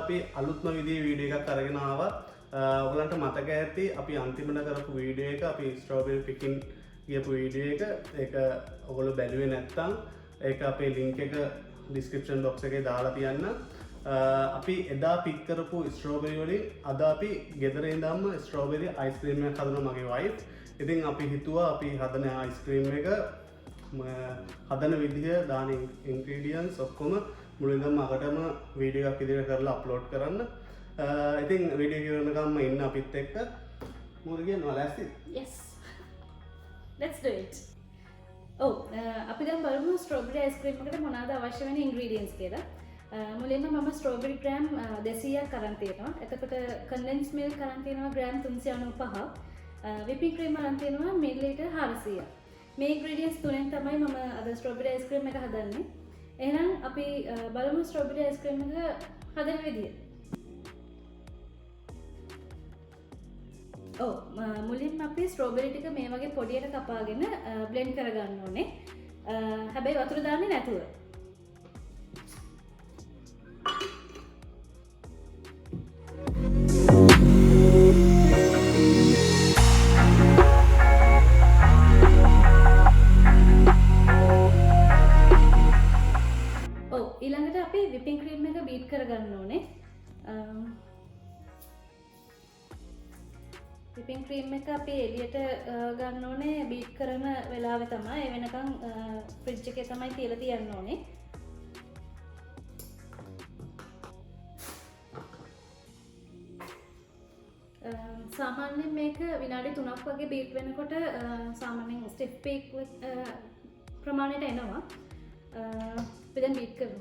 අපි අලුත්ම විදිහේ වීඩියෝ එකක් අරගෙන ආවා. ඔයගලන්ට මතක ඇති අපි අන්තිමට කරපු වීඩියෝ එක අපි ස්ට්‍රෝබෙරි පිකින් ගියපු වීඩියෝ එක. ඒක ඔයගොල්ලෝ බැලුවේ නැත්නම් ඒක අපේ ලින්ක් එක ඩිස්ක්‍රිප්ෂන් බොක්ස් එකේ දාලා තියන්න. අපි එදා පික් කරපු ස්ට්‍රෝබෙරි වලින් අද අපි ගෙදර ඉඳන්ම ස්ට්‍රෝබෙරි අයිස්ක්‍රීම් එකක් හදනවා මගේ වයිෆ්. ඉතින් අපි හිතුවා අපි හදන අයිස්ක්‍රීම් එක හදන විදිහ දාන ඉන්ග්‍රීඩියන්ට්ස් ඔක්කොම මුලින්ම අකටම වීඩියෝ එකක් ඉදිරියට කරලා අප්ලෝඩ් කරන්න. ඉතින් වීඩියෝ එක කරනකම්ම ඉන්න අපිත් එක්ක මොකද කියනවා ලෑස්තිද? Yes. Let's do it. අපි දැන් බලමු ස්ට්‍රෝබෙරි අයිස්ක්‍රීම් එකට මොනවාද අවශ්‍ය වෙන ඉන්ග්‍රීඩියන්ට්ස් කියලා. මුලින්ම මම ස්ට්‍රෝබෙරි ග්‍රෑම් 200ක් අරන් තියෙනවා. එතකොට කන්ඩෙන්ස් මිල්ක් අරන් තියෙනවා ග්‍රෑම් 395ක්. විපින් ක්‍රීම් අරන් තියෙනවා මිලිලීටර් 400ක්. මේ ඉන්ග්‍රීඩියන්ට්ස් තුනෙන් තමයි මම අද ස්ට්‍රෝබෙරි අයිස්ක්‍රීම් එක හදන්නේ. එහෙනම් අපි බලමු ස්ට්‍රෝබෙරි අයිස්ක්‍රීම් එක හදන විදිය. මුලින්ම අපි ස්ට්‍රෝබෙරි ටික මේ වගේ පොඩියට කපාගෙන බ්ලෙන්ඩ් කරගන්න ඕනේ. හැබැයි වතුර දාන්නේ නැතුව. ඊළඟට අපි විපින් ක්‍රීම් එක බීට් කරගන්න ඕනේ. විපින් ක්‍රීම් එක අපි එළියට ගන්න ඕනේ බීට් කරන වෙලාවේ තමයි. ඒ වෙනකන් ෆ්‍රිජ් එකේ තමයි තියලා තියන්න ඕනේ. සාමාන්‍යයෙන් මේක විනාඩි 3ක් වගේ බීට් වෙනකොට සාමාන්‍යයෙන් ස්ටිෆ් පීක් ප්‍රමාණයට එනවා. අපි දැන් බීට් කරමු.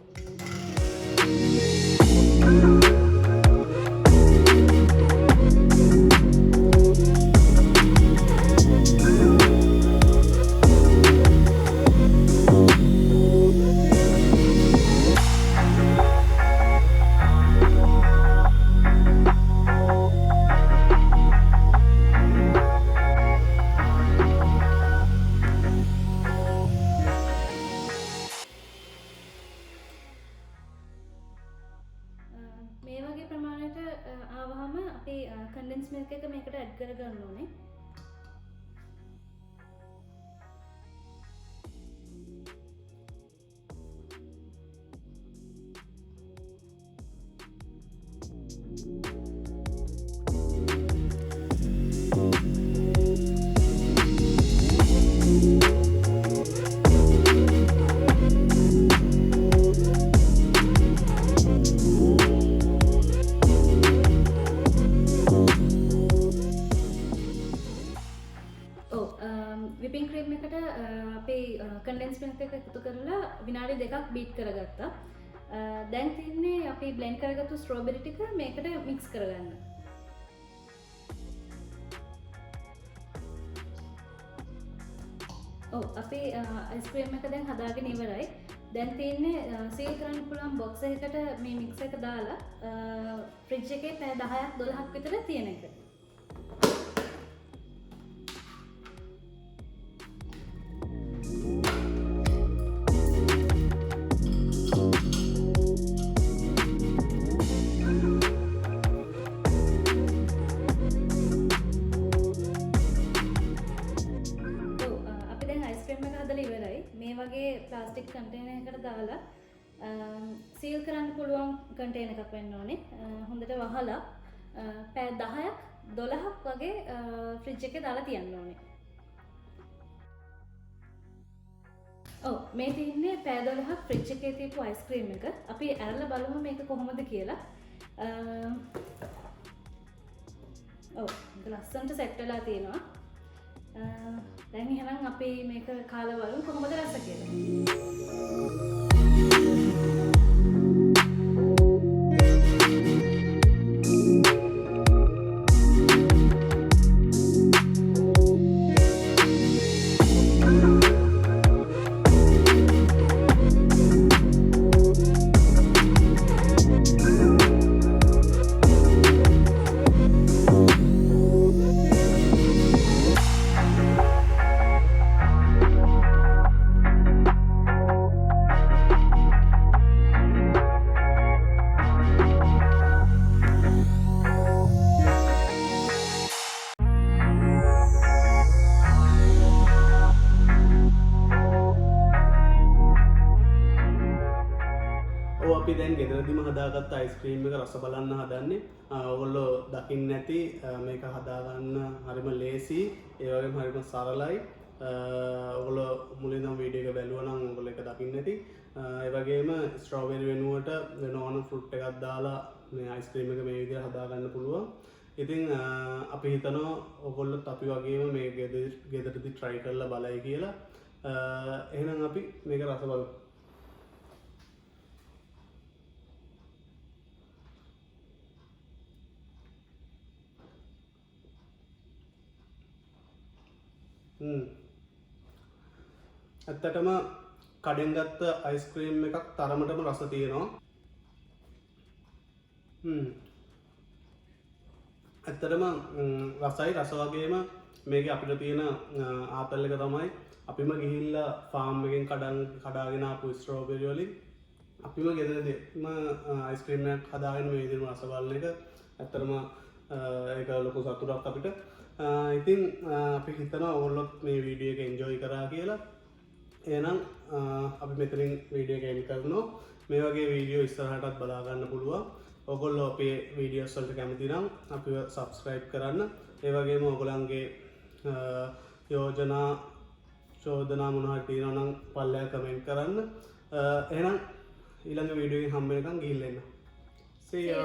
මේ වගේ ප්‍රමාණයට ආවහම අපි කන්ඩෙන්ස් මිල්ක් එක මේකට ඇඩ් කරගන්න ඕනේ. විපින් ක්‍රීම් එකට අපේ කන්ඩෙන්ස් මිල්ක් එක එකතු කරලා විනාඩි 2ක් බීට් කරගත්තා. දැන් තියන්නේ අපි බ්ලෙන්ඩ් කරගත්තු ස්ට්‍රෝබෙරි ටික මේකට මික්ස් කරගන්න. අපේ අයිස්ක්‍රීම් එක දැන් හදාගෙන ඉවරයි. දැන් තියන්නේ සීල් කරන්න පුළුවන් බොක්ස් එකකට මේ මික්ස් එක දාලා ෆ්‍රිජ් එකේ පැය 10ක් 12ක් විතර තියෙන එක. මේ වගේ ප්ලාස්ටික් කන්ටේනර් එකකට දාලා සීල් කරන්න පුළුවන් කන්ටේනර් එකක් වෙන්න ඕනේ. හොඳට වහලා පැය 10ක් 12ක් වගේ ෆ්‍රිජ් එකේ දාලා තියන්න ඕනේ. මේ තියන්නේ පැය 12ක් ෆ්‍රිජ් එකේ තියපු අයිස්ක්‍රීම් එක. අපි ඇරලා බලමු මේක කොහොමද කියලා. ඒක ලස්සනට සෙට් වෙලා තියෙනවා. දැන් එහෙනම් අපි මේක කාලා බලමු කොහොමද රස කියලා. දැන් ගෙදරදිම හදාගත්ත අයිස්ක්‍රීම් එක රස බලන්න හදන්නේ. ඔයගොල්ලෝ දකින්න ඇති මේක හදාගන්න හරිම ලේසි, ඒ වගේම හරිම සරලයි. ඔයගොල්ලෝ මුලින්ම වීඩියෝ එක බැලුවා නම් ඔයගොල්ලෝ ඒක දකින්න ඇති. ඒ වගේම ස්ට්‍රෝබෙරි වෙනුවට වෙන ඕන ෆෘට් එකක් දාලා මේ අයිස්ක්‍රීම් එක මේ විදිහට හදාගන්න පුළුවන්. ඉතින් අපි හිතනවා ඔයගොල්ලොත් අපි වගේම මේ ගෙදරදී try කරලා බලයි කියලා. එහෙනම් අපි මේක රස බලමු. ඇත්තටම කඩෙන් ගත්ත අයිස්ක්‍රීම් එකක් තරමටම රස තියෙනවා. ඇත්තටම රසයි, රස වගේම මේක අපිට තියෙන ආතල් එක තමයි අපිම ගිහිල්ලා ෆාම් එකෙන් කඩාගෙන ආපු ස්ට්‍රෝබෙරි වලින් අපිම ගෙදරදීම අයිස්ක්‍රීම් එකක් හදාගෙන මේ විදිහට රස බලන එක ඇත්තටම ඒක ලොකු සතුටක් අපිට. ඉතින් අපි හිතනවා ඔයගොල්ලොත් මේ වීඩියෝ එක එන්ජොයි කරා කියලා. එහෙනම් අපි මෙතනින් වීඩියෝ එක එන්ඩ් කරනවා. මේ වගේ වීඩියෝ ඉස්සරහටත් බලා ගන්න පුළුවන්. ඔයගොල්ලෝ අපේ වීඩියෝස් වලට කැමති නම් අපිව subscribe කරන්න. ඒ වගේම ඔයගොල්ලන්ගේ යෝජනා චෝදනා මොනවා හරි තියෙනවා නම් පල්ලෙහා කමෙන්ට් කරන්න. එහෙනම් ඊළඟ වීඩියෝ එකෙන් හම්බ වෙනකන් ගිහින් එන්න. See you.